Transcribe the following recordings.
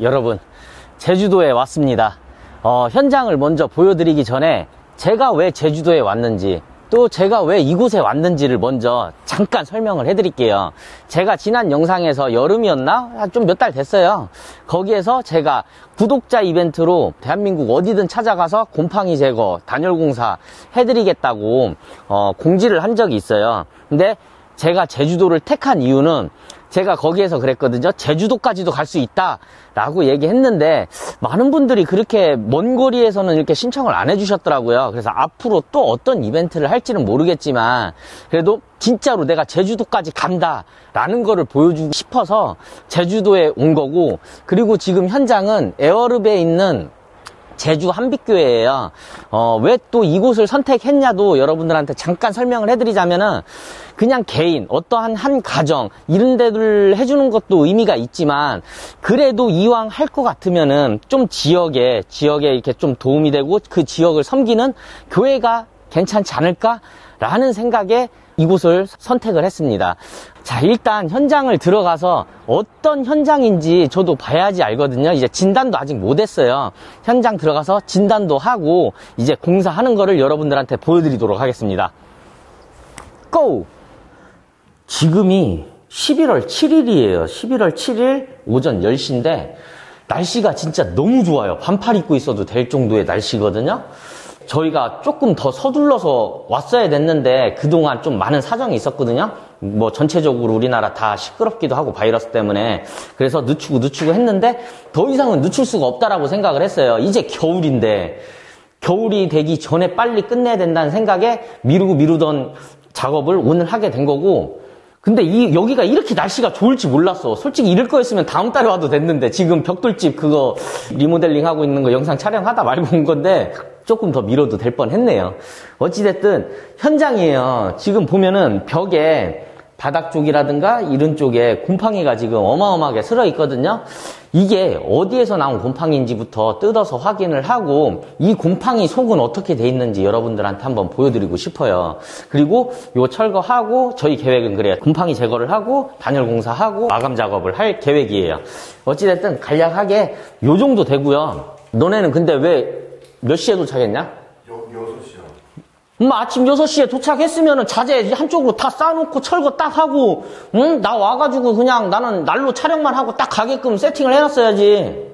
여러분, 제주도에 왔습니다. 현장을 먼저 보여드리기 전에 제가 왜 제주도에 왔는지, 또 제가 왜 이곳에 왔는지를 먼저 잠깐 설명을 해드릴게요. 제가 지난 영상에서 여름이었나? 좀 몇 달 됐어요. 거기에서 제가 구독자 이벤트로 대한민국 어디든 찾아가서 곰팡이 제거, 단열 공사 해드리겠다고 공지를 한 적이 있어요. 근데 제가 제주도를 택한 이유는 제가 거기에서 그랬거든요. 제주도까지도 갈 수 있다 라고 얘기했는데 많은 분들이 그렇게 먼 거리에서는 이렇게 신청을 안 해주셨더라고요. 그래서 앞으로 또 어떤 이벤트를 할지는 모르겠지만 그래도 진짜로 내가 제주도까지 간다 라는 거를 보여주고 싶어서 제주도에 온 거고, 그리고 지금 현장은 에어릅에 있는 제주 한빛교회예요. 왜 또 이곳을 선택했냐도 여러분들한테 잠깐 설명을 해드리자면은, 그냥 개인, 어떠한 한 가정 이런 데를 해주는 것도 의미가 있지만, 그래도 이왕 할 것 같으면은 좀 지역에 이렇게 좀 도움이 되고 그 지역을 섬기는 교회가 괜찮지 않을까 라는 생각에 이곳을 선택을 했습니다. 자, 일단 현장을 들어가서 어떤 현장인지 저도 봐야지 알거든요. 이제 진단도 아직 못했어요. 현장 들어가서 진단도 하고 이제 공사하는 거를 여러분들한테 보여드리도록 하겠습니다. 고! 지금이 11월 7일이에요. 11월 7일 오전 10시인데 날씨가 진짜 너무 좋아요. 반팔 입고 있어도 될 정도의 날씨거든요. 저희가 조금 더 서둘러서 왔어야 됐는데 그동안 좀 많은 사정이 있었거든요. 뭐 전체적으로 우리나라 다 시끄럽기도 하고 바이러스 때문에. 그래서 늦추고 했는데 더 이상은 늦출 수가 없다라고 생각을 했어요. 이제 겨울인데 겨울이 되기 전에 빨리 끝내야 된다는 생각에 미루던 작업을 오늘 하게 된 거고, 근데 여기가 이렇게 날씨가 좋을지 몰랐어. 솔직히 이럴 거였으면 다음 달에 와도 됐는데, 지금 벽돌집 그거 리모델링 하고 있는 거 영상 촬영하다 말고 온 건데 조금 더 미뤄도 될 뻔했네요. 어찌됐든 현장이에요. 지금 보면은 벽에 바닥 쪽이라든가 이런 쪽에 곰팡이가 지금 어마어마하게 슬어 있거든요. 이게 어디에서 나온 곰팡이인지부터 뜯어서 확인을 하고 이 곰팡이 속은 어떻게 돼 있는지 여러분들한테 한번 보여드리고 싶어요. 그리고 요 철거하고 저희 계획은 그래요. 곰팡이 제거를 하고 단열 공사하고 마감 작업을 할 계획이에요. 어찌됐든 간략하게 요 정도 되고요. 너네는 근데 왜 몇 시에 도착했냐? 6시요. 아침 6시에 도착했으면 자재 한쪽으로 다 쌓아놓고 철거 딱 하고, 응? 나 와가지고 그냥 나는 날로 촬영만 하고 딱 가게끔 세팅을 해놨어야지.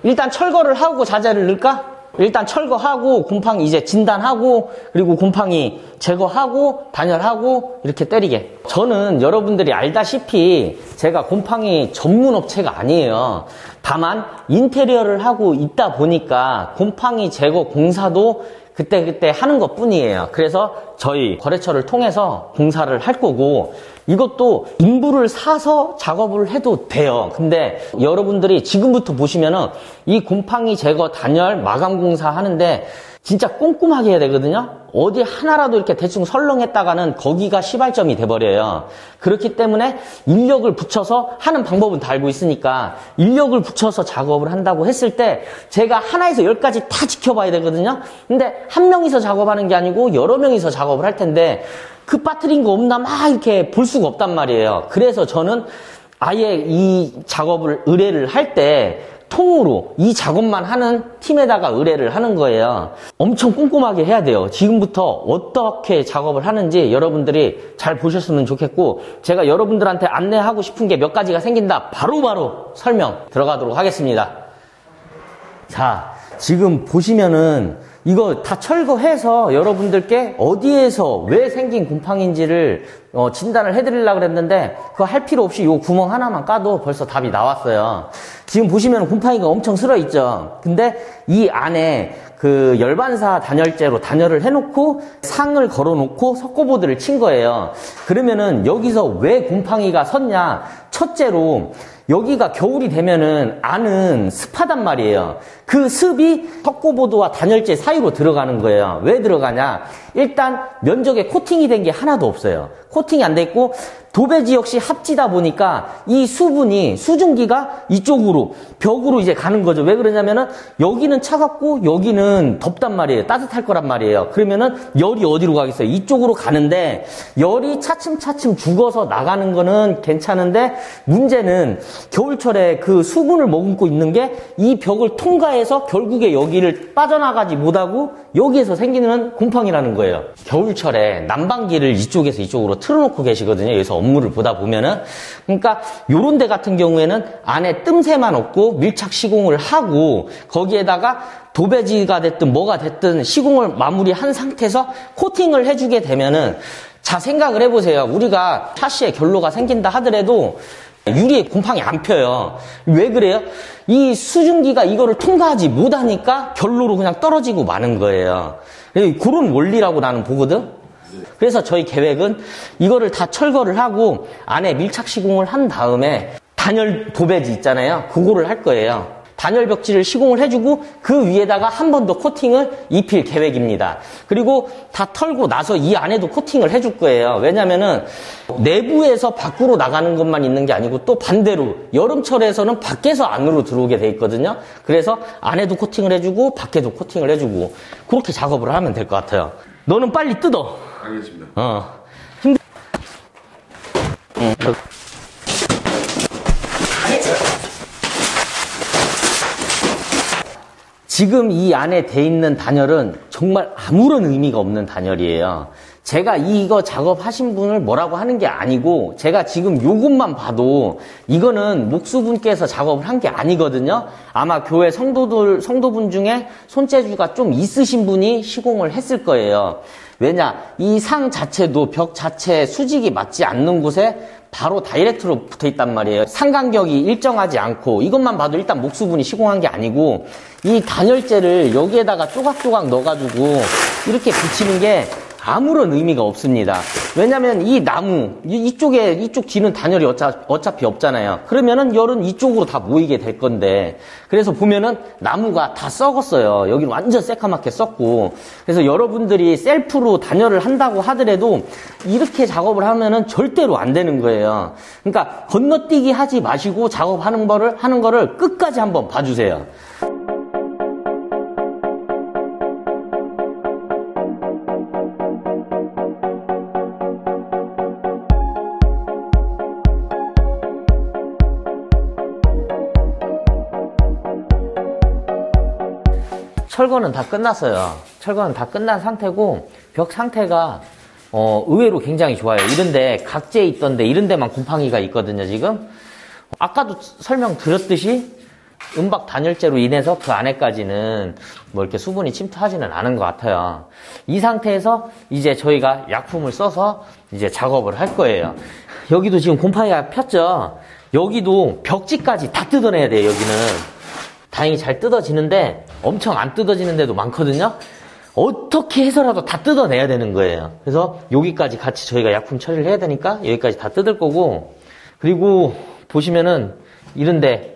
일단 철거를 하고 자재를 넣을까? 일단 철거하고 곰팡이 이제 진단하고 그리고 곰팡이 제거하고 단열하고 이렇게 때리게. 저는 여러분들이 알다시피 제가 곰팡이 전문 업체가 아니에요. 다만 인테리어를 하고 있다 보니까 곰팡이 제거 공사도 그때 하는 것 뿐이에요. 그래서 저희 거래처를 통해서 공사를 할 거고, 이것도 인부를 사서 작업을 해도 돼요. 근데 여러분들이 지금부터 보시면은 이 곰팡이 제거 단열 마감 공사 하는데 진짜 꼼꼼하게 해야 되거든요. 어디 하나라도 이렇게 대충 설렁했다가는 거기가 시발점이 돼버려요. 그렇기 때문에 인력을 붙여서 하는 방법은 다 알고 있으니까 인력을 붙여서 작업을 한다고 했을 때 제가 하나에서 10까지 다 지켜봐야 되거든요. 근데 한 명이서 작업하는 게 아니고 여러 명이서 작업을 할 텐데 그 빠뜨린 거 없나 막 이렇게 볼 수가 없단 말이에요. 그래서 저는 아예 이 작업을 의뢰를 할 때 통으로 이 작업만 하는 팀에다가 의뢰를 하는 거예요. 엄청 꼼꼼하게 해야 돼요. 지금부터 어떻게 작업을 하는지 여러분들이 잘 보셨으면 좋겠고, 제가 여러분들한테 안내하고 싶은 게 몇 가지가 생긴다. 바로바로 설명 들어가도록 하겠습니다. 자, 지금 보시면은 이거 다 철거해서 여러분들께 어디에서 왜 생긴 곰팡이인지를 진단을 해드리려고 그랬는데 그거 할 필요 없이 요 구멍 하나만 까도 벌써 답이 나왔어요. 지금 보시면 곰팡이가 엄청 슬어 있죠. 근데 이 안에 그 열반사 단열재로 단열을 해놓고 상을 걸어놓고 석고보드를 친 거예요. 그러면은 여기서 왜 곰팡이가 섰냐? 첫째로 여기가 겨울이 되면은 안은 습하단 말이에요. 그 습이 석고보드와 단열재 사이로 들어가는 거예요. 왜 들어가냐? 일단 면적에 코팅이 된 게 하나도 없어요. 코팅이 안 돼 있고 도배지 역시 합지다 보니까 이 수분이 수증기가 이쪽으로 벽으로 이제 가는 거죠. 왜 그러냐면은 여기는 차갑고 여기는 덥단 말이에요. 따뜻할 거란 말이에요. 그러면은 열이 어디로 가겠어요? 이쪽으로 가는데 열이 차츰차츰 죽어서 나가는 거는 괜찮은데 문제는 겨울철에 그 수분을 머금고 있는 게 이 벽을 통과해서 결국에 여기를 빠져나가지 못하고 여기에서 생기는 곰팡이라는 거예요. 겨울철에 난방기를 이쪽에서 이쪽으로 틀어놓고 계시거든요. 여기서 업무를 보다 보면은. 그러니까 요런 데 같은 경우에는 안에 뜸새만 없고 밀착 시공을 하고 거기에다가 도배지가 됐든 뭐가 됐든 시공을 마무리한 상태에서 코팅을 해주게 되면은 자 생각을 해보세요. 우리가 샤시에 결로가 생긴다 하더라도 유리에 곰팡이 안 펴요. 왜 그래요? 이 수증기가 이거를 통과하지 못하니까 결로로 그냥 떨어지고 마는 거예요. 그런 원리라고 나는 보거든. 그래서 저희 계획은 이거를 다 철거를 하고 안에 밀착 시공을 한 다음에 단열 도배지 있잖아요. 그거를 할 거예요. 단열 벽지를 시공을 해주고 그 위에다가 한 번 더 코팅을 입힐 계획입니다. 그리고 다 털고 나서 이 안에도 코팅을 해줄 거예요. 왜냐면은 내부에서 밖으로 나가는 것만 있는 게 아니고 또 반대로 여름철에서는 밖에서 안으로 들어오게 돼 있거든요. 그래서 안에도 코팅을 해주고 밖에도 코팅을 해주고 그렇게 작업을 하면 될 것 같아요. 너는 빨리 뜯어. 알겠습니다. 지금 이 안에 돼 있는 단열은 정말 아무런 의미가 없는 단열이에요. 제가 이거 작업하신 분을 뭐라고 하는 게 아니고 제가 지금 요것만 봐도 이거는 목수분께서 작업을 한 게 아니거든요. 아마 교회 성도분 중에 손재주가 좀 있으신 분이 시공을 했을 거예요. 왜냐? 이 상 자체도 벽 자체 수직이 맞지 않는 곳에 바로 다이렉트로 붙어 있단 말이에요. 상간격이 일정하지 않고 이것만 봐도 일단 목수분이 시공한 게 아니고 이 단열재를 여기에다가 조각조각 넣어가지고 이렇게 붙이는 게 아무런 의미가 없습니다. 왜냐면 이 나무, 이쪽 뒤는 단열이 어차피 없잖아요. 그러면은 열은 이쪽으로 다 모이게 될 건데. 그래서 보면은 나무가 다 썩었어요. 여기는 완전 새카맣게 썩고. 그래서 여러분들이 셀프로 단열을 한다고 하더라도 이렇게 작업을 하면은 절대로 안 되는 거예요. 그러니까 건너뛰기 하지 마시고 작업하는 거를 끝까지 한번 봐주세요. 철거는 다 끝났어요. 철거는 다 끝난 상태고 벽 상태가 의외로 굉장히 좋아요. 이런데 각재 있던데 이런 데만 곰팡이가 있거든요. 지금 아까도 설명드렸듯이 은박 단열재로 인해서 그 안에까지는 뭐 이렇게 수분이 침투하지는 않은 것 같아요. 이 상태에서 이제 저희가 약품을 써서 이제 작업을 할 거예요. 여기도 지금 곰팡이가 폈죠. 여기도 벽지까지 다 뜯어내야 돼요. 여기는 다행히 잘 뜯어지는데 엄청 안 뜯어지는 데도 많거든요. 어떻게 해서라도 다 뜯어내야 되는 거예요. 그래서 여기까지 같이 저희가 약품 처리를 해야 되니까 여기까지 다 뜯을 거고, 그리고 보시면은 이런데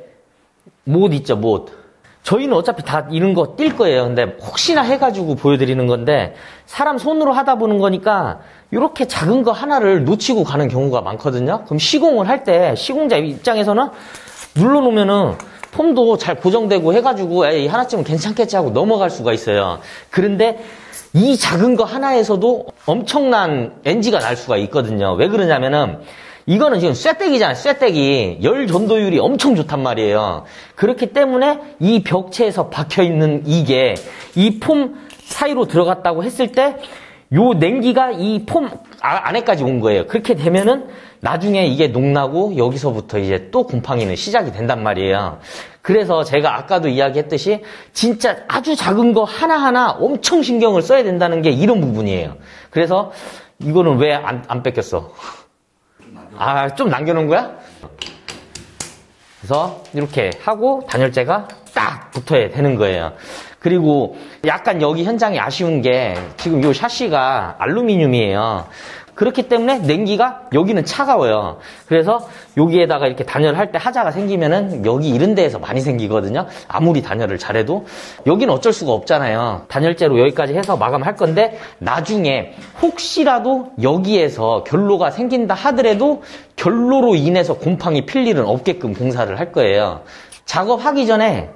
못 있죠, 못. 저희는 어차피 다 이런 거 뛸 거예요. 근데 혹시나 해가지고 보여드리는 건데 사람 손으로 하다 보는 거니까 이렇게 작은 거 하나를 놓치고 가는 경우가 많거든요. 그럼 시공을 할 때 시공자 입장에서는 눌러놓으면은 폼도 잘 고정되고 해가지고 에이 하나쯤은 괜찮겠지 하고 넘어갈 수가 있어요. 그런데 이 작은 거 하나에서도 엄청난 NG가 날 수가 있거든요. 왜 그러냐면은 이거는 지금 쇠떼기잖아요. 쇠떼기. 열 전도율이 엄청 좋단 말이에요. 그렇기 때문에 이 벽체에서 박혀있는 이게 이 폼 사이로 들어갔다고 했을 때 요 냉기가 이 폼 안에까지 온 거예요. 그렇게 되면은 나중에 이게 녹나고 여기서부터 이제 또 곰팡이는 시작이 된단 말이에요. 그래서 제가 아까도 이야기했듯이 진짜 아주 작은 거 하나하나 엄청 신경을 써야 된다는 게 이런 부분이에요. 그래서 이거는 왜 안 뺏겼어? 좀 남겨놓은 거야? 그래서 이렇게 하고 단열재가 딱 붙어야 되는 거예요. 그리고 약간 여기 현장이 아쉬운 게 지금 이 샤시가 알루미늄이에요. 그렇기 때문에 냉기가 여기는 차가워요. 그래서 여기에다가 이렇게 단열을 할 때 하자가 생기면은 여기 이런 데에서 많이 생기거든요. 아무리 단열을 잘해도 여기는 어쩔 수가 없잖아요. 단열재로 여기까지 해서 마감할 건데 나중에 혹시라도 여기에서 결로가 생긴다 하더라도 결로로 인해서 곰팡이 필 일은 없게끔 공사를 할 거예요. 작업하기 전에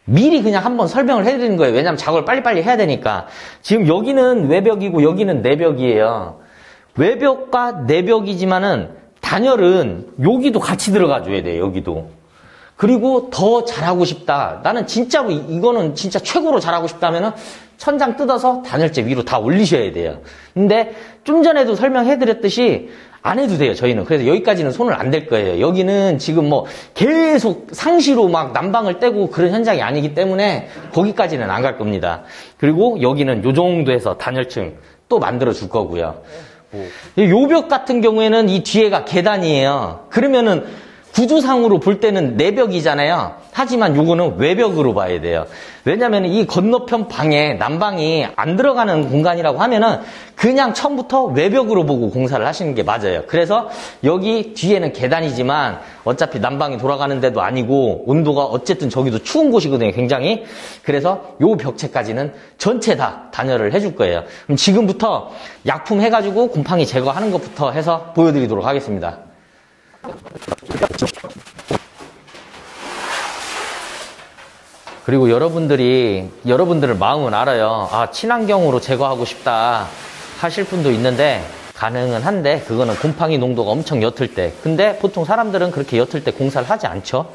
미리 그냥 한번 설명을 해드리는 거예요. 왜냐면 작업을 빨리빨리 해야 되니까. 지금 여기는 외벽이고 여기는 내벽이에요. 외벽과 내벽이지만은 단열은 여기도 같이 들어가 줘야 돼요. 여기도. 그리고 더 잘하고 싶다. 나는 진짜로 이거는 진짜 최고로 잘하고 싶다면은 천장 뜯어서 단열재 위로 다 올리셔야 돼요. 근데 좀 전에도 설명해드렸듯이 안 해도 돼요, 저희는. 그래서 여기까지는 손을 안 댈 거예요. 여기는 지금 뭐 계속 상시로 막 난방을 떼고 그런 현장이 아니기 때문에 거기까지는 안 갈 겁니다. 그리고 여기는 요 정도에서 단열층 또 만들어 줄 거고요. 요 벽 같은 경우에는 이 뒤에가 계단이에요. 그러면은 구조상으로 볼 때는 내벽이잖아요. 하지만 요거는 외벽으로 봐야 돼요. 왜냐면 이 건너편 방에 난방이 안 들어가는 공간이라고 하면은 그냥 처음부터 외벽으로 보고 공사를 하시는 게 맞아요. 그래서 여기 뒤에는 계단이지만 어차피 난방이 돌아가는 데도 아니고 온도가 어쨌든 저기도 추운 곳이거든요, 굉장히. 그래서 요 벽체까지는 전체 다 단열을 해줄 거예요. 그럼 지금부터 약품 해가지고 곰팡이 제거하는 것부터 해서 보여드리도록 하겠습니다. 그리고 여러분들의 마음은 알아요. 아, 친환경으로 제거하고 싶다 하실 분도 있는데 가능은 한데 그거는 곰팡이 농도가 엄청 옅을 때. 근데 보통 사람들은 그렇게 옅을 때 공사를 하지 않죠.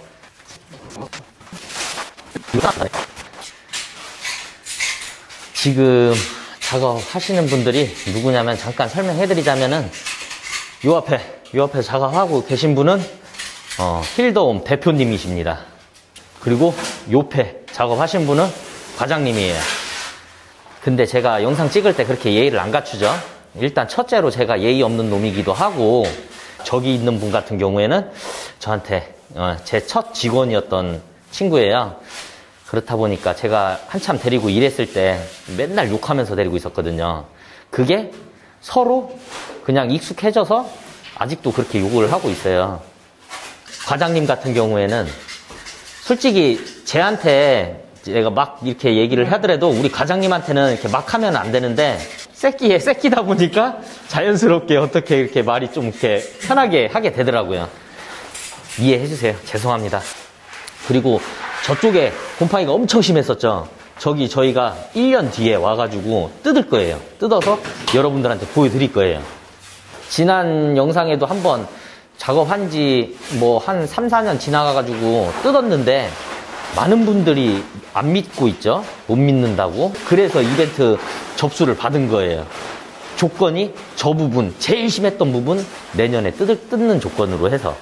지금 작업하시는 분들이 누구냐면 잠깐 설명해드리자면은 요 앞에 작업하고 계신 분은 힐더홈 대표님이십니다. 그리고 옆에 작업하신 분은 과장님이에요. 근데 제가 영상 찍을 때 그렇게 예의를 안 갖추죠. 일단 첫째로 제가 예의 없는 놈이기도 하고 저기 있는 분 같은 경우에는 저한테 제 첫 직원이었던 친구예요. 그렇다 보니까 제가 한참 데리고 일했을 때 맨날 욕하면서 데리고 있었거든요. 그게 서로 그냥 익숙해져서 아직도 그렇게 욕을 하고 있어요. 과장님 같은 경우에는 솔직히 쟤한테 내가 막 이렇게 얘기를 하더라도 우리 과장님한테는 이렇게 막 하면 안 되는데 새끼다 보니까 자연스럽게 어떻게 이렇게 말이 좀 이렇게 편하게 하게 되더라고요. 이해해 주세요. 죄송합니다. 그리고 저쪽에 곰팡이가 엄청 심했었죠. 저기 저희가 1년 뒤에 와가지고 뜯을 거예요. 뜯어서 여러분들한테 보여드릴 거예요. 지난 영상에도 한번 작업한 지 뭐 한 3, 4년 지나가가지고 뜯었는데 많은 분들이 안 믿고 있죠. 못 믿는다고. 그래서 이벤트 접수를 받은 거예요. 조건이 저 부분, 제일 심했던 부분 내년에 뜯는 조건으로 해서.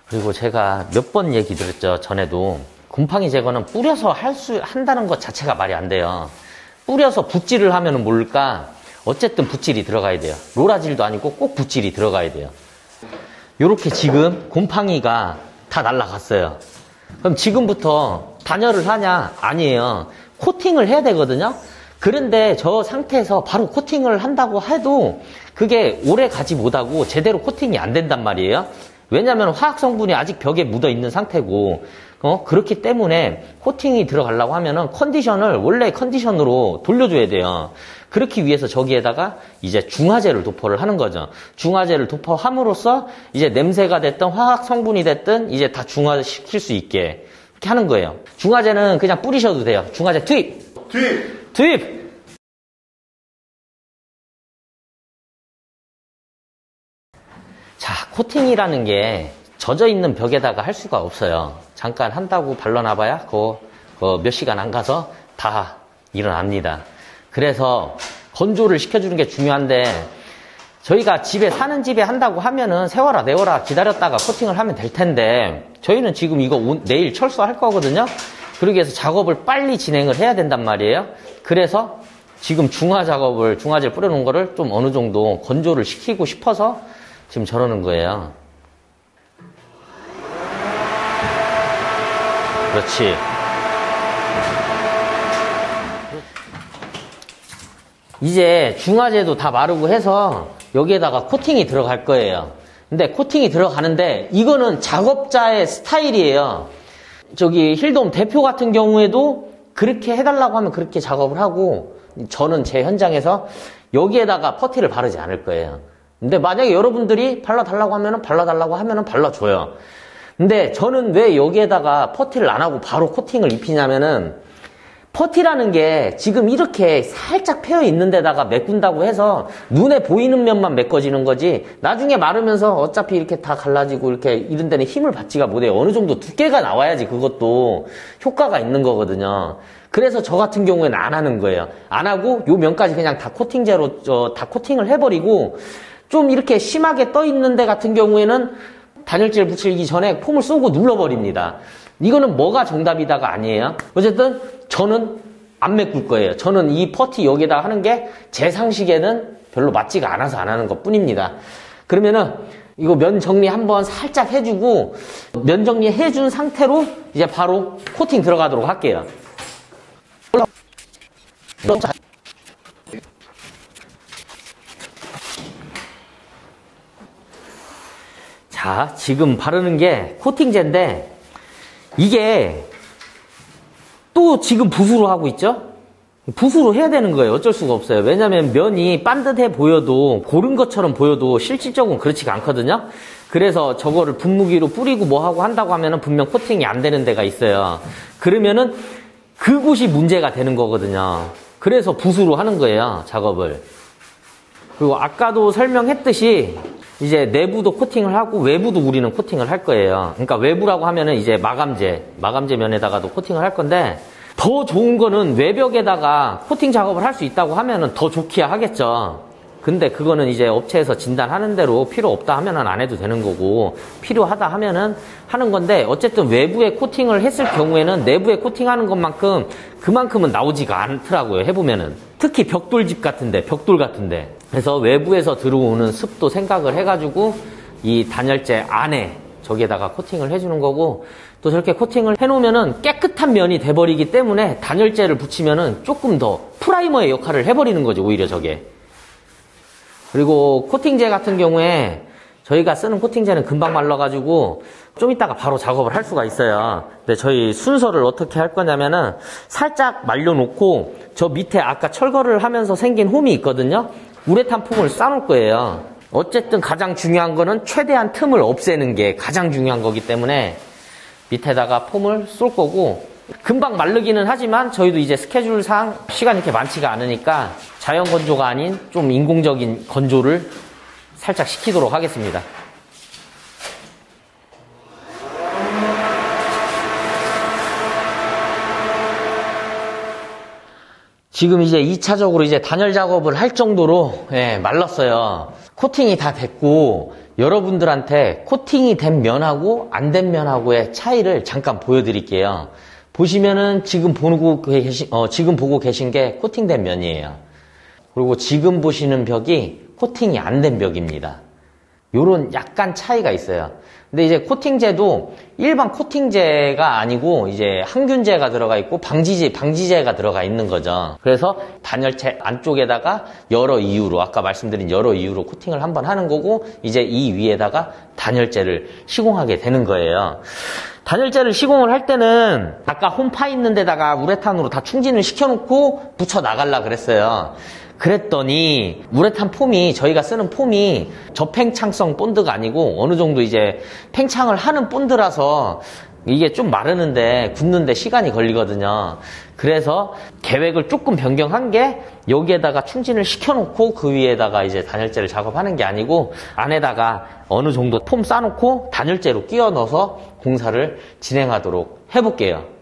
그리고 제가 몇 번 얘기 드렸죠. 전에도 곰팡이 제거는 뿌려서 한다는 것 자체가 말이 안 돼요. 뿌려서 붓질을 하면은 모를까 어쨌든 붓질이 들어가야 돼요. 로라질도 아니고 꼭 붓질이 들어가야 돼요. 요렇게 지금 곰팡이가 다 날라갔어요. 그럼 지금부터 단열을 하냐? 아니에요. 코팅을 해야 되거든요. 그런데 저 상태에서 바로 코팅을 한다고 해도 그게 오래 가지 못하고 제대로 코팅이 안 된단 말이에요. 왜냐하면 화학 성분이 아직 벽에 묻어 있는 상태고 그렇기 때문에 코팅이 들어가려고 하면은 컨디션을 원래 컨디션으로 돌려줘야 돼요. 그렇기 위해서 저기에다가 이제 중화제를 도포를 하는 거죠. 중화제를 도포함으로써 이제 냄새가 됐든 화학 성분이 됐든 이제 다 중화시킬 수 있게 이렇게 하는 거예요. 중화제는 그냥 뿌리셔도 돼요. 중화제 투입! 자, 코팅이라는 게 젖어 있는 벽에다가 할 수가 없어요. 잠깐 한다고 발라놔봐야 몇 시간 안 가서 다 일어납니다. 그래서 건조를 시켜주는 게 중요한데 저희가 사는 집에 한다고 하면은 세워라 내워라 기다렸다가 코팅을 하면 될 텐데 저희는 지금 이거 내일 철수할 거거든요. 그러기 위해서 작업을 빨리 진행을 해야 된단 말이에요. 그래서 지금 중화제를 뿌려놓은 거를 좀 어느 정도 건조를 시키고 싶어서 지금 저러는 거예요. 그렇지. 이제 중화제도 다 마르고 해서 여기에다가 코팅이 들어갈 거예요. 근데 코팅이 들어가는데 이거는 작업자의 스타일이에요. 저기 힐돔 대표 같은 경우에도 그렇게 해달라고 하면 그렇게 작업을 하고, 저는 제 현장에서 여기에다가 퍼티를 바르지 않을 거예요. 근데 만약에 여러분들이 발라달라고 하면은 발라줘요. 근데 저는 왜 여기에다가 퍼티를 안 하고 바로 코팅을 입히냐면은, 퍼티라는 게 지금 이렇게 살짝 패여 있는 데다가 메꾼다고 해서 눈에 보이는 면만 메꿔지는 거지, 나중에 마르면서 어차피 이렇게 다 갈라지고 이렇게 이런 데는 힘을 받지가 못해요. 어느 정도 두께가 나와야지 그것도 효과가 있는 거거든요. 그래서 저 같은 경우에는 안 하는 거예요. 안 하고 요 면까지 그냥 다 코팅제로 다 코팅을 해버리고, 좀 이렇게 심하게 떠 있는 데 같은 경우에는 단열재를 붙이기 전에 폼을 쏘고 눌러버립니다. 이거는 뭐가 정답이다가 아니에요. 어쨌든 저는 안 메꿀 거예요. 저는 이 퍼티 여기에다 하는 게 제 상식에는 별로 맞지가 않아서 안 하는 것 뿐입니다. 그러면은 이거 면 정리 한번 살짝 해주고, 면 정리 해준 상태로 이제 바로 코팅 들어가도록 할게요. 자, 지금 바르는 게 코팅제인데, 이게 또 지금 붓으로 하고 있죠? 붓으로 해야 되는 거예요. 어쩔 수가 없어요. 왜냐면 면이 반듯해 보여도, 고른 것처럼 보여도 실질적으로 그렇지가 않거든요. 그래서 저거를 분무기로 뿌리고 뭐 하고 한다고 하면은 분명 코팅이 안 되는 데가 있어요. 그러면은 그곳이 문제가 되는 거거든요. 그래서 붓으로 하는 거예요, 작업을. 그리고 아까도 설명했듯이 이제 내부도 코팅을 하고 외부도 우리는 코팅을 할 거예요. 그러니까 외부라고 하면은 이제 마감재 면에다가도 코팅을 할 건데, 더 좋은 거는 외벽에다가 코팅 작업을 할 수 있다고 하면은 더 좋기야 하겠죠. 근데 그거는 이제 업체에서 진단하는 대로 필요 없다 하면은 안 해도 되는 거고, 필요하다 하면은 하는 건데, 어쨌든 외부에 코팅을 했을 경우에는 내부에 코팅하는 것만큼 그만큼은 나오지가 않더라고요, 해보면은. 특히 벽돌집 같은데, 벽돌 같은데. 그래서 외부에서 들어오는 습도 생각을 해가지고 이 단열재 안에 저기에다가 코팅을 해주는 거고, 또 저렇게 코팅을 해놓으면은 깨끗한 면이 돼버리기 때문에 단열재를 붙이면은 조금 더 프라이머의 역할을 해버리는 거죠, 오히려 저게. 그리고 코팅제 같은 경우에 저희가 쓰는 코팅제는 금방 말라가지고 좀 이따가 바로 작업을 할 수가 있어요. 근데 저희 순서를 어떻게 할 거냐면은, 살짝 말려놓고 저 밑에 아까 철거를 하면서 생긴 홈이 있거든요. 우레탄 폼을 싸놓을 거예요. 어쨌든 가장 중요한 거는 최대한 틈을 없애는 게 가장 중요한 거기 때문에 밑에다가 폼을 쏠 거고, 금방 마르기는 하지만 저희도 이제 스케줄상 시간이 이렇게 많지가 않으니까 자연 건조가 아닌 좀 인공적인 건조를 살짝 시키도록 하겠습니다. 지금 이제 2차적으로 이제 단열 작업을 할 정도로 말랐어요. 코팅이 다 됐고, 여러분들한테 코팅이 된 면하고 안 된 면하고의 차이를 잠깐 보여드릴게요. 보시면은 지금 보고 계신 게 코팅된 면이에요. 그리고 지금 보시는 벽이 코팅이 안 된 벽입니다. 요런 약간 차이가 있어요. 근데 이제 코팅제도 일반 코팅제가 아니고 이제 항균제가 들어가 있고 방지제가 들어가 있는 거죠. 그래서 단열재 안쪽에다가 여러 이유로, 아까 말씀드린 여러 이유로 코팅을 한번 하는 거고, 이제 이 위에다가 단열재를 시공하게 되는 거예요. 단열재를 시공을 할 때는 아까 홈 파 있는 데다가 우레탄으로 다 충진을 시켜놓고 붙여 나가려고 그랬어요. 그랬더니 우레탄 폼이, 저희가 쓰는 폼이 저팽창성 본드가 아니고 어느 정도 이제 팽창을 하는 본드라서 이게 좀 마르는데 굳는데 시간이 걸리거든요. 그래서 계획을 조금 변경한 게, 여기에다가 충진을 시켜놓고 그 위에다가 이제 단열재를 작업하는 게 아니고 안에다가 어느 정도 폼 싸놓고 단열재로 끼워 넣어서 공사를 진행하도록 해볼게요.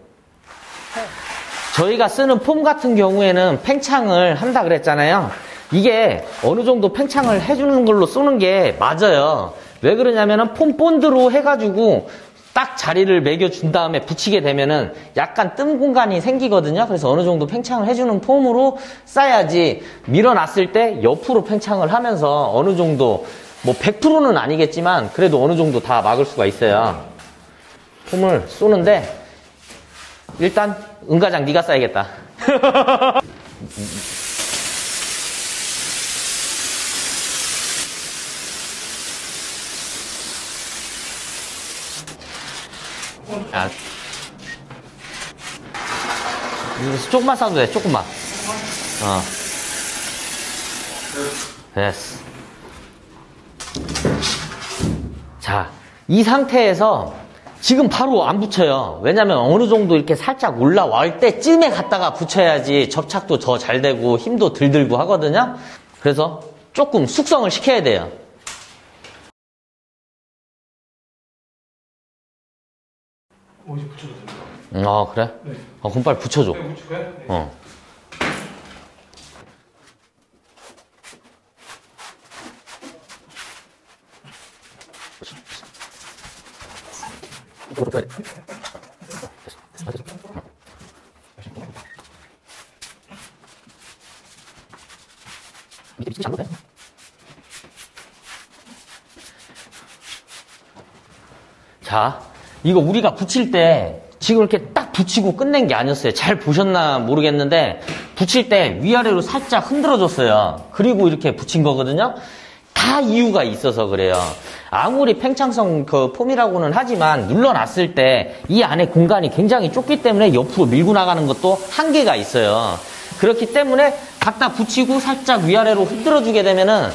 저희가 쓰는 폼 같은 경우에는 팽창을 한다 그랬잖아요. 이게 어느 정도 팽창을 해주는 걸로 쏘는 게 맞아요. 왜 그러냐면은 폼 본드로 해가지고 딱 자리를 매겨준 다음에 붙이게 되면은 약간 뜸 공간이 생기거든요. 그래서 어느 정도 팽창을 해주는 폼으로 싸야지, 밀어놨을 때 옆으로 팽창을 하면서 어느 정도, 뭐 100%는 아니겠지만 그래도 어느 정도 다 막을 수가 있어요. 폼을 쏘는데 일단 은가장 네가 싸야겠다. 아, 조금만 싸도 돼, 조금만. 됐어. 자, 이 상태에서 지금 바로 안 붙여요. 왜냐면 어느 정도 이렇게 살짝 올라올 때쯤에 갖다가 붙여야지 접착도 더 잘 되고 힘도 덜 들고 하거든요. 그래서 조금 숙성을 시켜야 돼요. 이제 붙여도 됩니다. 아, 그래? 네. 그럼 빨리 붙여줘. 네, 붙일까요? 네. 자, 이거 우리가 붙일 때 지금 이렇게 딱 붙이고 끝낸 게 아니었어요. 잘 보셨나 모르겠는데 붙일 때 위아래로 살짝 흔들어줬어요. 그리고 이렇게 붙인 거거든요. 다 이유가 있어서 그래요. 아무리 팽창성 그 폼이라고는 하지만 눌러놨을 때 이 안에 공간이 굉장히 좁기 때문에 옆으로 밀고 나가는 것도 한계가 있어요. 그렇기 때문에 갖다 붙이고 살짝 위아래로 흔들어주게 되면은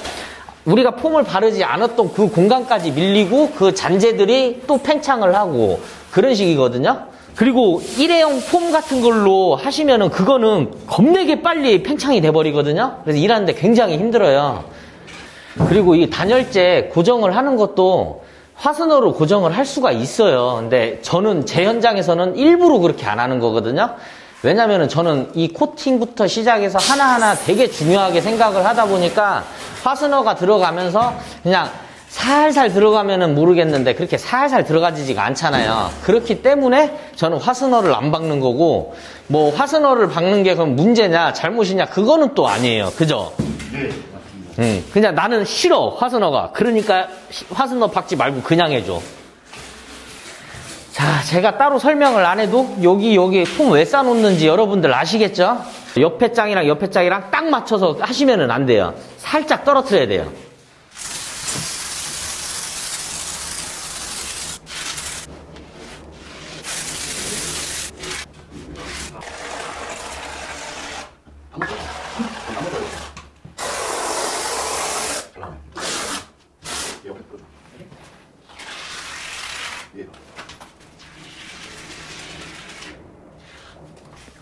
우리가 폼을 바르지 않았던 그 공간까지 밀리고 그 잔재들이 또 팽창을 하고 그런 식이거든요. 그리고 일회용 폼 같은 걸로 하시면은 그거는 겁나게 빨리 팽창이 돼버리거든요. 그래서 일하는데 굉장히 힘들어요. 그리고 이 단열재 고정을 하는 것도 화스너로 고정을 할 수가 있어요. 근데 저는 제 현장에서는 일부러 그렇게 안 하는 거거든요. 왜냐면은 저는 이 코팅부터 시작해서 하나하나 되게 중요하게 생각을 하다 보니까 화스너가 들어가면서 그냥 살살 들어가면은 모르겠는데 그렇게 살살 들어가지지가 않잖아요. 그렇기 때문에 저는 화스너를 안 박는 거고, 뭐 화스너를 박는 게 그럼 문제냐 잘못이냐 그거는 또 아니에요. 그죠? 네. 그냥 나는 싫어, 화스너가. 그러니까 화스너 박지 말고 그냥 해줘. 자, 제가 따로 설명을 안 해도 여기 폼 왜 싸놓는지 여러분들 아시겠죠? 옆에 짱이랑 옆에 짱이랑 딱 맞춰서 하시면은 안 돼요. 살짝 떨어뜨려야 돼요.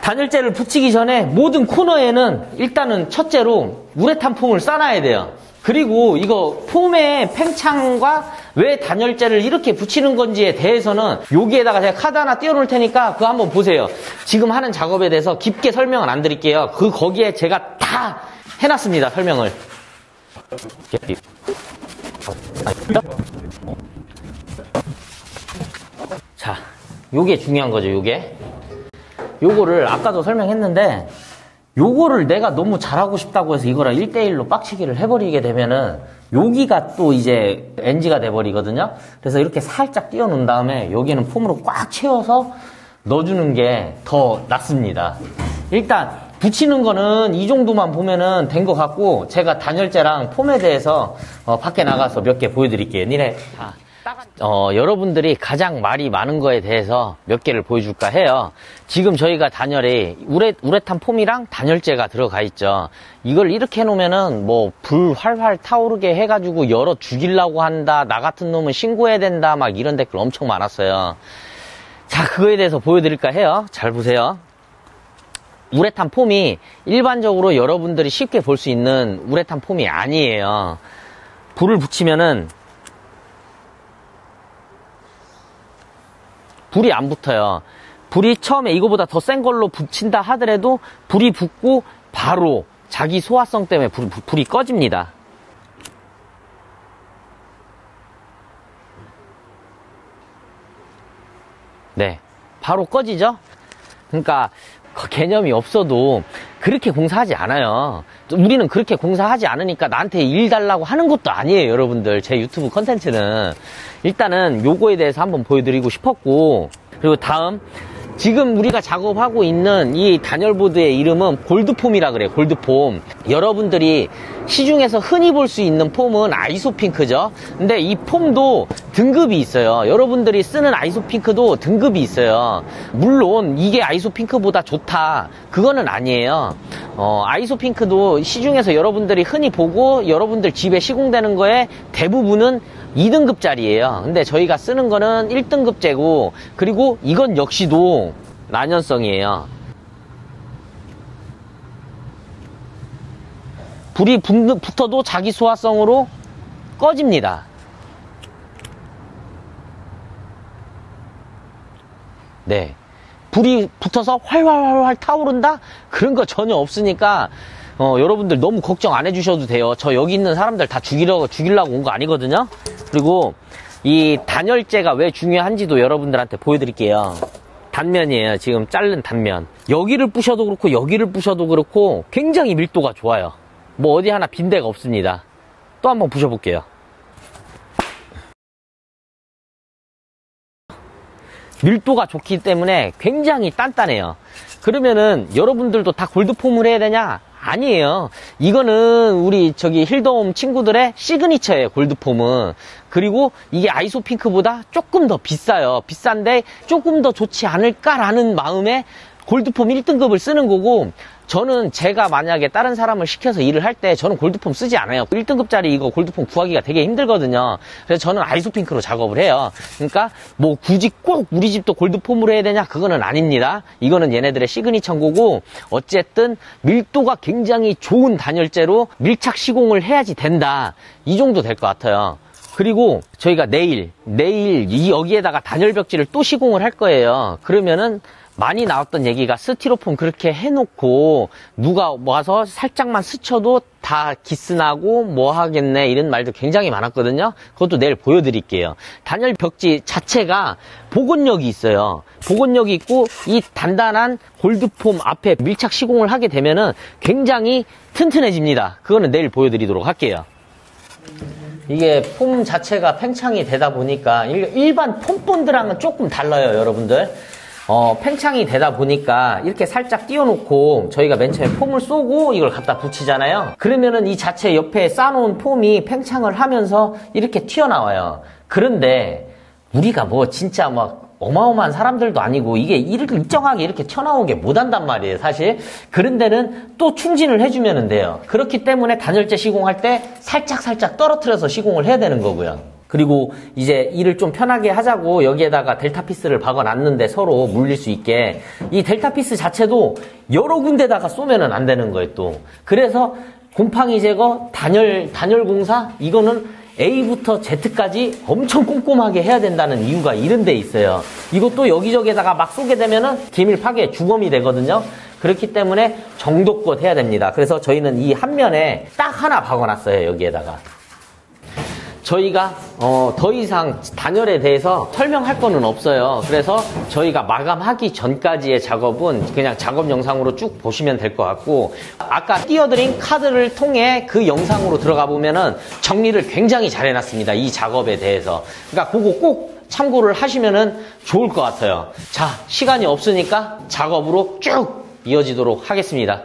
단열재를 붙이기 전에 모든 코너에는 일단은 첫째로 우레탄 폼을 싸놔야 돼요. 그리고 이거 폼의 팽창과 왜 단열재를 이렇게 붙이는 건지에 대해서는 여기에다가 제가 카드 하나 띄워놓을 테니까 그거 한번 보세요. 지금 하는 작업에 대해서 깊게 설명은 안 드릴게요. 거기에 제가 다 해놨습니다. 설명을. 자, 요게 중요한 거죠. 요거를 아까도 설명했는데 요거를 내가 너무 잘하고 싶다고 해서 이거랑 1대1로 빡치기를 해버리게 되면은 여기가 또 이제 NG가 돼버리거든요. 그래서 이렇게 살짝 띄워놓은 다음에 여기는 폼으로 꽉 채워서 넣어주는 게 더 낫습니다. 일단 붙이는 거는 이 정도만 보면은 된 것 같고, 제가 단열재랑 폼에 대해서 밖에 나가서 몇 개 보여드릴게요. 니네 여러분들이 가장 말이 많은 거에 대해서 몇 개를 보여줄까 해요. 지금 저희가 단열에 우레탄 폼이랑 단열재가 들어가 있죠. 이걸 이렇게 해놓으면은 뭐 불 활활 타오르게 해가지고 열어 죽이려고 한다, 나 같은 놈은 신고해야 된다, 막 이런 댓글 엄청 많았어요. 자, 그거에 대해서 보여드릴까 해요. 잘 보세요. 우레탄 폼이 일반적으로 여러분들이 쉽게 볼 수 있는 우레탄 폼이 아니에요. 불을 붙이면은 불이 안 붙어요. 불이 처음에 이거보다 더 센 걸로 붙인다 하더라도 불이 붙고 바로 자기 소화성 때문에 불이 꺼집니다. 네, 바로 꺼지죠? 그러니까 개념이 없어도 그렇게 공사하지 않아요. 우리는 그렇게 공사하지 않으니까 나한테 일 달라고 하는 것도 아니에요. 여러분들, 제 유튜브 컨텐츠는 일단은 요거에 대해서 한번 보여드리고 싶었고, 그리고 다음 지금 우리가 작업하고 있는 이 단열보드의 이름은 골드폼이라 그래요. 골드폼. 여러분들이 시중에서 흔히 볼 수 있는 폼은 아이소핑크죠. 근데 이 폼도 등급이 있어요. 여러분들이 쓰는 아이소핑크도 등급이 있어요. 물론 이게 아이소핑크보다 좋다, 그거는 아니에요. 아이소핑크도 시중에서 여러분들이 흔히 보고 여러분들 집에 시공되는 거에 대부분은 2등급짜리예요. 근데 저희가 쓰는 거는 1등급제고, 그리고 이건 역시도 난연성이에요. 불이 붙어도 자기 소화성으로 꺼집니다. 네. 불이 붙어서 활활활활 타오른다? 그런 거 전혀 없으니까 여러분들 너무 걱정 안 해주셔도 돼요. 저 여기 있는 사람들 다 죽이려고 온 거 아니거든요. 그리고 이 단열재가 왜 중요한지도 여러분들한테 보여드릴게요. 단면이에요. 지금 자른 단면. 여기를 부셔도 그렇고 여기를 부셔도 그렇고 굉장히 밀도가 좋아요. 뭐 어디 하나 빈 데가 없습니다. 또 한번 부셔볼게요. 밀도가 좋기 때문에 굉장히 단단해요. 그러면은 여러분들도 다 골드폼을 해야 되냐? 아니에요. 이거는 우리 저기 힐덤 친구들의 시그니처예요, 골드폼은. 그리고 이게 아이소핑크보다 조금 더 비싸요. 비싼데 조금 더 좋지 않을까라는 마음에 골드폼 1등급을 쓰는 거고, 저는 제가 만약에 다른 사람을 시켜서 일을 할 때 저는 골드폼 쓰지 않아요. 1등급짜리 이거 골드폼 구하기가 되게 힘들거든요. 그래서 저는 아이소핑크로 작업을 해요. 그러니까 뭐 굳이 꼭 우리 집도 골드폼으로 해야 되냐? 그거는 아닙니다. 이거는 얘네들의 시그니처 거고, 어쨌든 밀도가 굉장히 좋은 단열재로 밀착 시공을 해야지 된다. 이 정도 될 것 같아요. 그리고 저희가 내일 여기에다가 단열벽지를 또 시공을 할 거예요. 그러면은 많이 나왔던 얘기가 스티로폼 그렇게 해놓고 누가 와서 살짝만 스쳐도 다 기스나고 뭐 하겠네 이런 말도 굉장히 많았거든요. 그것도 내일 보여드릴게요. 단열 벽지 자체가 복원력이 있어요. 복원력이 있고 이 단단한 골드폼 앞에 밀착 시공을 하게 되면은 굉장히 튼튼해집니다. 그거는 내일 보여드리도록 할게요. 이게 폼 자체가 팽창이 되다 보니까 일반 폼본드랑은 조금 달라요, 여러분들. 팽창이 되다 보니까 이렇게 살짝 띄워놓고 저희가 맨 처음에 폼을 쏘고 이걸 갖다 붙이잖아요. 그러면은 이 자체 옆에 쌓아놓은 폼이 팽창을 하면서 이렇게 튀어나와요. 그런데 우리가 뭐 진짜 막 어마어마한 사람들도 아니고 이게 이렇게 일정하게 이렇게 튀어나오게 못한단 말이에요, 사실. 그런 데는 또 충진을 해주면 돼요. 그렇기 때문에 단열재 시공할 때 살짝 떨어뜨려서 시공을 해야 되는 거고요. 그리고 이제 일을 좀 편하게 하자고 여기에다가 델타 피스를 박아놨는데 서로 물릴 수 있게, 이 델타 피스 자체도 여러 군데다가 쏘면은 안 되는 거예요, 또. 그래서 곰팡이 제거, 단열 공사, 이거는 A부터 Z까지 엄청 꼼꼼하게 해야 된다는 이유가 이런 데 있어요. 이것도 여기저기에다가 막 쏘게 되면은 기밀 파괴 주범이 되거든요. 그렇기 때문에 정도껏 해야 됩니다. 그래서 저희는 이 한 면에 딱 하나 박아놨어요, 여기에다가. 저희가 더 이상 단열에 대해서 설명할 거는 없어요. 그래서 저희가 마감하기 전까지의 작업은 그냥 작업 영상으로 쭉 보시면 될 것 같고, 아까 띄워드린 카드를 통해 그 영상으로 들어가 보면은 정리를 굉장히 잘 해놨습니다, 이 작업에 대해서. 그러니까 그거 꼭 참고를 하시면은 좋을 것 같아요. 자, 시간이 없으니까 작업으로 쭉 이어지도록 하겠습니다.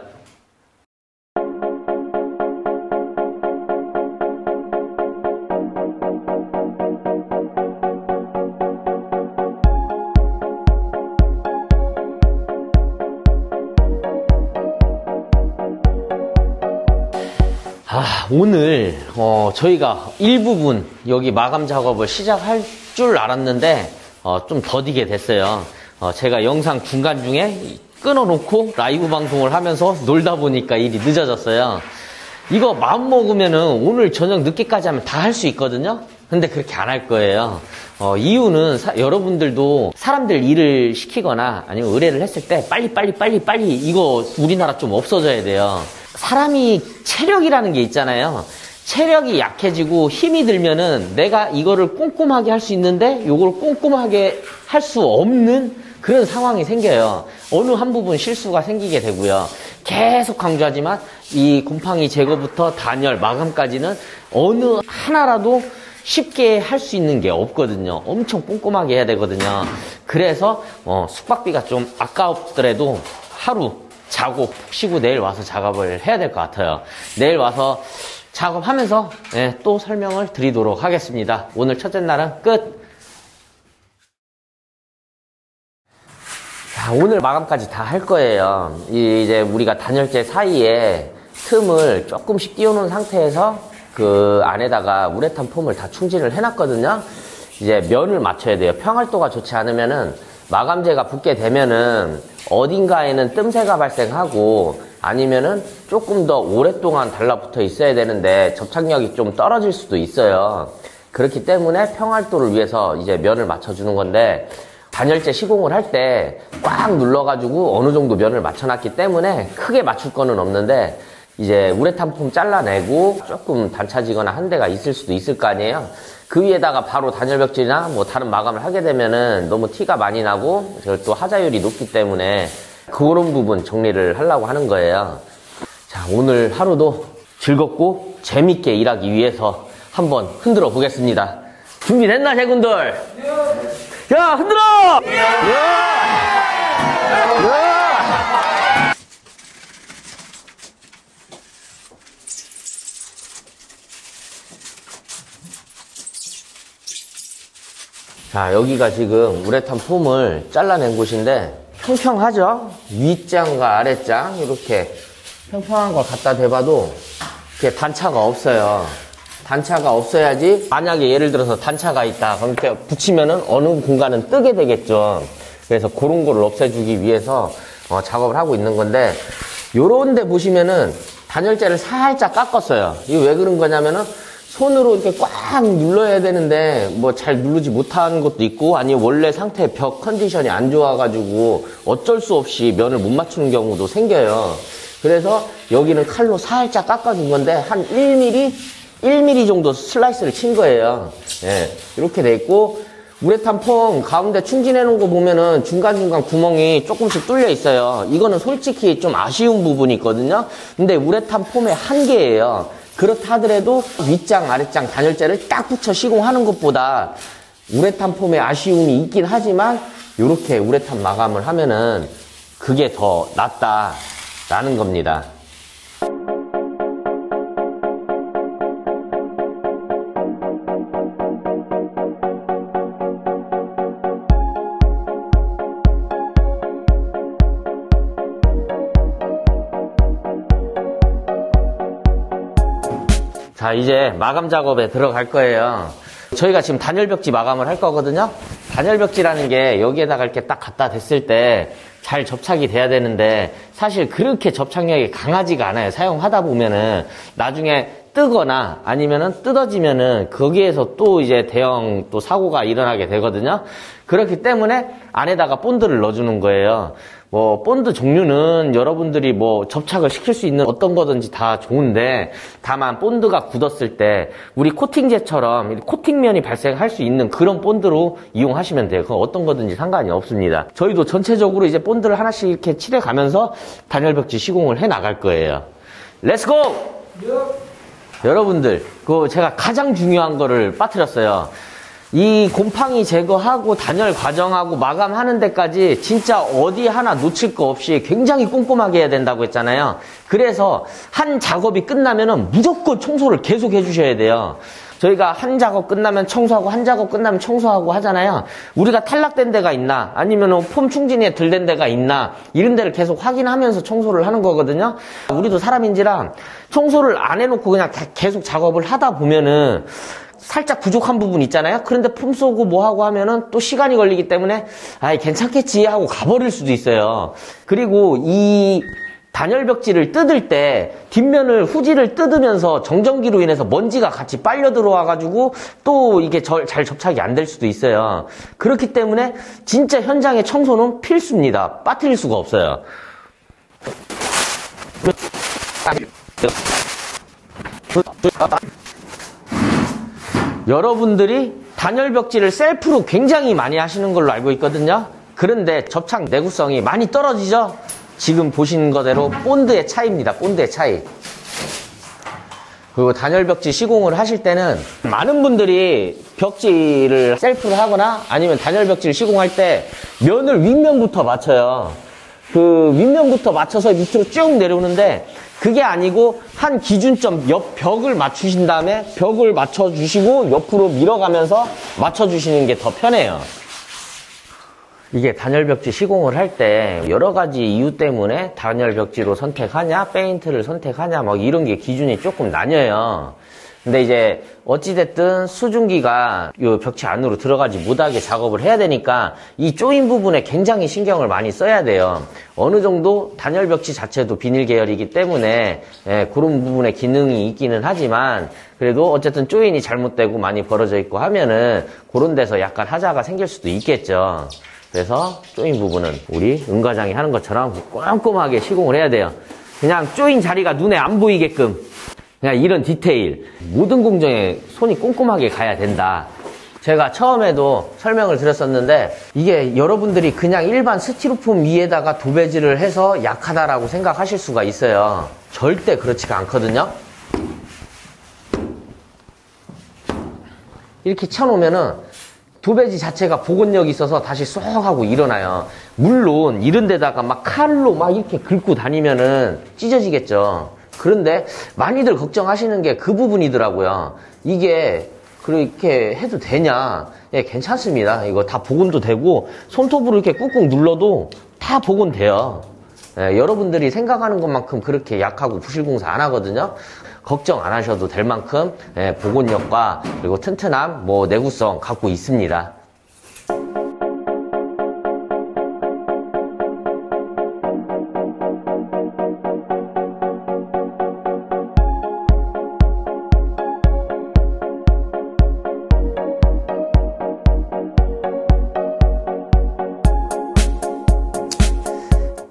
오늘 저희가 일부분 여기 마감 작업을 시작할 줄 알았는데 좀 더디게 됐어요. 제가 영상 중간중에 끊어놓고 라이브 방송을 하면서 놀다 보니까 일이 늦어졌어요. 이거 마음 먹으면은 오늘 저녁 늦게까지 하면 다 할 수 있거든요. 근데 그렇게 안 할 거예요. 이유는 여러분들도 사람들 일을 시키거나 아니면 의뢰를 했을 때 빨리 이거 우리나라 좀 없어져야 돼요. 사람이 체력이라는 게 있잖아요. 체력이 약해지고 힘이 들면은 내가 이거를 꼼꼼하게 할 수 있는데 이걸 꼼꼼하게 할 수 없는 그런 상황이 생겨요. 어느 한 부분 실수가 생기게 되고요. 계속 강조하지만 이 곰팡이 제거부터 단열, 마감까지는 어느 하나라도 쉽게 할 수 있는 게 없거든요. 엄청 꼼꼼하게 해야 되거든요. 그래서 숙박비가 좀 아까웠더라도 하루 자고 푹 쉬고 내일 와서 작업을 해야 될 것 같아요. 내일 와서 작업하면서 또 설명을 드리도록 하겠습니다. 오늘 첫째 날은 끝! 자, 오늘 마감까지 다 할 거예요. 이제 우리가 단열재 사이에 틈을 조금씩 띄워놓은 상태에서 그 안에다가 우레탄 폼을 다 충진을 해놨거든요. 이제 면을 맞춰야 돼요. 평활도가 좋지 않으면은 마감재가 붙게 되면은 어딘가에는 뜸새가 발생하고 아니면은 조금 더 오랫동안 달라붙어 있어야 되는데 접착력이 좀 떨어질 수도 있어요. 그렇기 때문에 평활도를 위해서 이제 면을 맞춰주는 건데 단열재 시공을 할 때 꽉 눌러가지고 어느 정도 면을 맞춰놨기 때문에 크게 맞출 거는 없는데 이제 우레탄 폼 잘라내고 조금 단차지거나 한 대가 있을 수도 있을 거 아니에요. 그 위에다가 바로 단열벽지나 뭐 다른 마감을 하게 되면은 너무 티가 많이 나고 또 하자율이 높기 때문에 그런 부분 정리를 하려고 하는 거예요. 자, 오늘 하루도 즐겁고 재밌게 일하기 위해서 한번 흔들어 보겠습니다. 준비됐나, 제군들? 야, 흔들어! 자, 여기가 지금 우레탄 폼을 잘라낸 곳인데 평평하죠? 윗장과 아랫장 이렇게 평평한 걸 갖다 대봐도 이렇게 단차가 없어요. 단차가 없어야지 만약에 예를 들어서 단차가 있다 그럼 이렇게 붙이면은 어느 공간은 뜨게 되겠죠. 그래서 그런 거를 없애주기 위해서 작업을 하고 있는 건데 요런 데 보시면은 단열재를 살짝 깎았어요. 이거 왜 그런 거냐면은 손으로 이렇게 꽉 눌러야 되는데 뭐 잘 누르지 못하는 것도 있고 아니면 원래 상태 벽 컨디션이 안 좋아가지고 어쩔 수 없이 면을 못 맞추는 경우도 생겨요. 그래서 여기는 칼로 살짝 깎아준 건데 한 1mm 정도 슬라이스를 친 거예요. 예, 이렇게 돼 있고 우레탄 폼 가운데 충진해 놓은 거 보면은 중간중간 구멍이 조금씩 뚫려 있어요. 이거는 솔직히 좀 아쉬운 부분이 있거든요. 근데 우레탄 폼의 한계예요. 그렇다 하더라도 윗장 아랫장 단열재를 딱 붙여 시공하는 것보다 우레탄 폼의 아쉬움이 있긴 하지만 이렇게 우레탄 마감을 하면은 그게 더 낫다라는 겁니다. 자, 이제 마감 작업에 들어갈 거예요. 저희가 지금 단열벽지 마감을 할 거거든요. 단열벽지라는 게 여기에다가 이렇게 딱 갖다 댔을 때 잘 접착이 돼야 되는데 사실 그렇게 접착력이 강하지가 않아요. 사용하다 보면은 나중에 뜨거나 아니면은 뜯어지면은 거기에서 또 이제 대형 또 사고가 일어나게 되거든요. 그렇기 때문에 안에다가 본드를 넣어주는 거예요. 뭐 본드 종류는 여러분들이 뭐 접착을 시킬 수 있는 어떤 거든지 다 좋은데 다만 본드가 굳었을 때 우리 코팅제처럼 코팅면이 발생할 수 있는 그런 본드로 이용하시면 돼요. 그건 어떤 거든지 상관이 없습니다. 저희도 전체적으로 이제 본드를 하나씩 이렇게 칠해가면서 단열벽지 시공을 해 나갈 거예요. 렛츠고! 여러분들, 그 제가 가장 중요한 거를 빠뜨렸어요. 이 곰팡이 제거하고 단열 과정하고 마감하는 데까지 진짜 어디 하나 놓칠 거 없이 굉장히 꼼꼼하게 해야 된다고 했잖아요. 그래서 한 작업이 끝나면은 무조건 청소를 계속 해주셔야 돼요. 저희가 한 작업 끝나면 청소하고 한 작업 끝나면 청소하고 하잖아요. 우리가 탈락된 데가 있나 아니면 폼 충진에 들된 데가 있나 이런 데를 계속 확인하면서 청소를 하는 거거든요. 우리도 사람인지라 청소를 안 해놓고 그냥 계속 작업을 하다 보면은 살짝 부족한 부분 있잖아요. 그런데 폼 쏘고 뭐 하고 하면은 또 시간이 걸리기 때문에 아이 괜찮겠지 하고 가버릴 수도 있어요. 그리고 이 단열벽지를 뜯을 때 뒷면을 후지를 뜯으면서 정전기로 인해서 먼지가 같이 빨려 들어와 가지고 또 이게 잘 접착이 안 될 수도 있어요. 그렇기 때문에 진짜 현장의 청소는 필수입니다. 빠뜨릴 수가 없어요. 여러분들이 단열벽지를 셀프로 굉장히 많이 하시는 걸로 알고 있거든요. 그런데 접착 내구성이 많이 떨어지죠. 지금 보신 거대로 본드의 차이입니다. 본드의 차이. 그리고 단열 벽지 시공을 하실 때는 많은 분들이 벽지를 셀프로 하거나 아니면 단열 벽지를 시공할 때 면을 윗면부터 맞춰요. 그 윗면부터 맞춰서 밑으로 쭉 내려오는데 그게 아니고 한 기준점 옆 벽을 맞추신 다음에 벽을 맞춰주시고 옆으로 밀어가면서 맞춰주시는 게 더 편해요. 이게 단열 벽지 시공을 할 때 여러 가지 이유 때문에 단열 벽지로 선택하냐 페인트를 선택하냐 막 이런 게 기준이 조금 나뉘어요. 근데 이제 어찌됐든 수증기가 이 벽지 안으로 들어가지 못하게 작업을 해야 되니까 이 조인 부분에 굉장히 신경을 많이 써야 돼요. 어느 정도 단열 벽지 자체도 비닐 계열이기 때문에 그런 부분에 기능이 있기는 하지만 그래도 어쨌든 조인이 잘못되고 많이 벌어져 있고 하면은 그런 데서 약간 하자가 생길 수도 있겠죠. 그래서 조인 부분은 우리 은과장이 하는 것처럼 꼼꼼하게 시공을 해야 돼요. 그냥 조인 자리가 눈에 안 보이게끔 그냥 이런 디테일 모든 공정에 손이 꼼꼼하게 가야 된다. 제가 처음에도 설명을 드렸었는데 이게 여러분들이 그냥 일반 스티로폼 위에다가 도배지를 해서 약하다라고 생각하실 수가 있어요. 절대 그렇지가 않거든요. 이렇게 쳐놓으면은 도배지 자체가 복원력이 있어서 다시 쏙 하고 일어나요. 물론 이런 데다가 막 칼로 막 이렇게 긁고 다니면은 찢어지겠죠. 그런데 많이들 걱정하시는 게 그 부분이더라고요. 이게 그렇게 해도 되냐? 예, 괜찮습니다. 이거 다 복원도 되고 손톱으로 이렇게 꾹꾹 눌러도 다 복원돼요. 예, 여러분들이 생각하는 것만큼 그렇게 약하고 부실공사 안 하거든요. 걱정 안 하셔도 될 만큼 복원력과 그리고 튼튼함, 내구성 갖고 있습니다.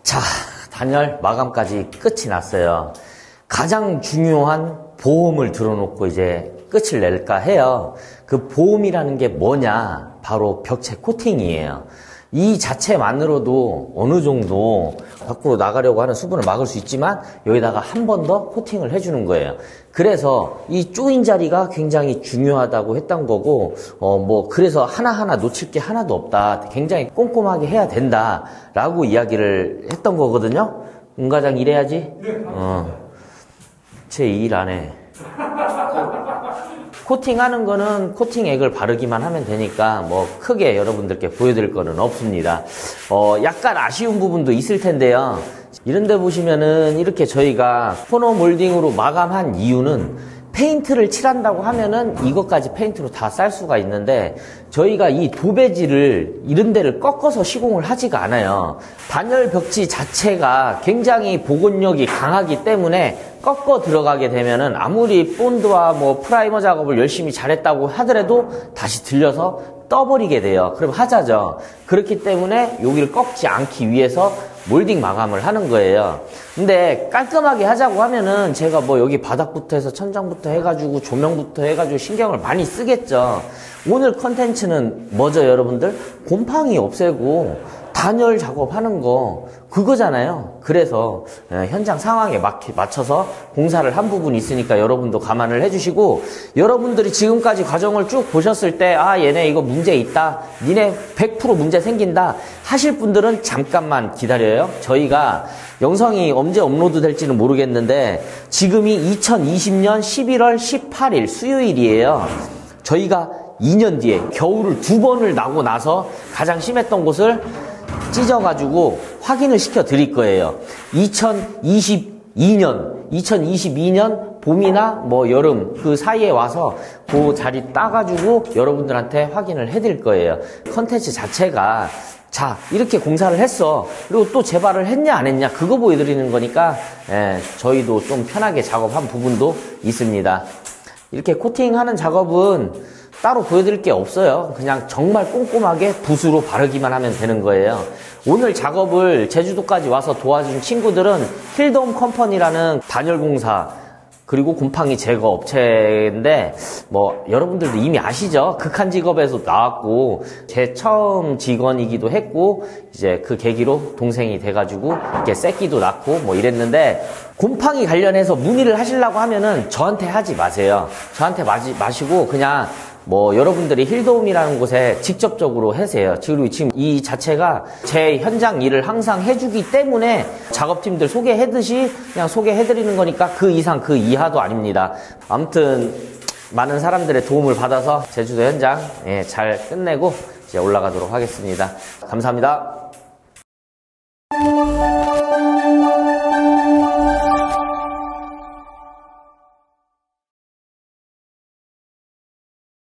자, 단열 마감까지 끝이 났어요. 가장 중요한 보험을 들어놓고 이제 끝을 낼까 해요. 그 보험이라는 게 뭐냐? 바로 벽체 코팅이에요. 이 자체만으로도 어느 정도 밖으로 나가려고 하는 수분을 막을 수 있지만 여기다가 한 번 더 코팅을 해주는 거예요. 그래서 이 조인 자리가 굉장히 중요하다고 했던 거고 그래서 하나하나 놓칠 게 하나도 없다. 굉장히 꼼꼼하게 해야 된다라고 이야기를 했던 거거든요. 은과장 이래야지? 제 일 안 해. 코팅하는 거는 코팅액을 바르기만 하면 되니까 크게 여러분들께 보여드릴 거는 없습니다. 약간 아쉬운 부분도 있을 텐데요. 이런 데 보시면은 이렇게 저희가 코너 몰딩으로 마감한 이유는 페인트를 칠한다고 하면은 이것까지 페인트로 다 쌀 수가 있는데 저희가 이 도배지를 이런 데를 꺾어서 시공을 하지가 않아요. 단열 벽지 자체가 굉장히 복원력이 강하기 때문에 꺾어 들어가게 되면은 아무리 본드와 프라이머 작업을 열심히 잘했다고 하더라도 다시 들려서 떠버리게 돼요. 그럼 하자죠. 그렇기 때문에 여기를 꺾지 않기 위해서 몰딩 마감을 하는 거예요. 근데 깔끔하게 하자고 하면은 제가 여기 바닥부터 해서 천장부터 해가지고 조명부터 해가지고 신경을 많이 쓰겠죠. 오늘 컨텐츠는 뭐죠, 여러분들? 곰팡이 없애고 단열 작업하는 거 그거잖아요. 그래서 현장 상황에 맞춰서 공사를 한 부분이 있으니까 여러분도 감안을 해주시고 여러분들이 지금까지 과정을 쭉 보셨을 때 얘네 이거 문제 있다, 니네 100% 문제 생긴다 하실 분들은 잠깐만 기다려요. 저희가 영상이 언제 업로드 될지는 모르겠는데 지금이 2020년 11월 18일 수요일이에요. 저희가 2년 뒤에 겨울을 2번을 나고 나서 가장 심했던 곳을 찢어가지고 확인을 시켜 드릴 거예요. 2022년 봄이나 여름 그 사이에 와서 그 자리 따가지고 여러분들한테 확인을 해드릴 거예요. 컨텐츠 자체가 자 이렇게 공사를 했어. 그리고 또 재발을 했냐 안 했냐 그거 보여드리는 거니까 저희도 좀 편하게 작업한 부분도 있습니다. 이렇게 코팅하는 작업은 따로 보여드릴 게 없어요. 그냥 정말 꼼꼼하게 붓으로 바르기만 하면 되는 거예요. 오늘 작업을 제주도까지 와서 도와준 친구들은 힐드홈 컴퍼니라는 단열 공사 그리고 곰팡이 제거 업체인데 뭐 여러분들도 이미 아시죠? 극한 직업에서 나왔고 제 처음 직원이기도 했고 이제 그 계기로 동생이 돼가지고 이렇게 새끼도 낳고 뭐 이랬는데 곰팡이 관련해서 문의를 하시려고 하면은 저한테 하지 마세요. 저한테 마시고 그냥 뭐 여러분들이 힐도움이라는 곳에 직접적으로 하세요. 그리고 지금 이 자체가 제 현장 일을 항상 해주기 때문에 작업팀들 소개해듯이 그냥 소개해드리는 거니까 그 이상 그 이하도 아닙니다. 아무튼 많은 사람들의 도움을 받아서 제주도 현장 잘 끝내고 이제 올라가도록 하겠습니다. 감사합니다.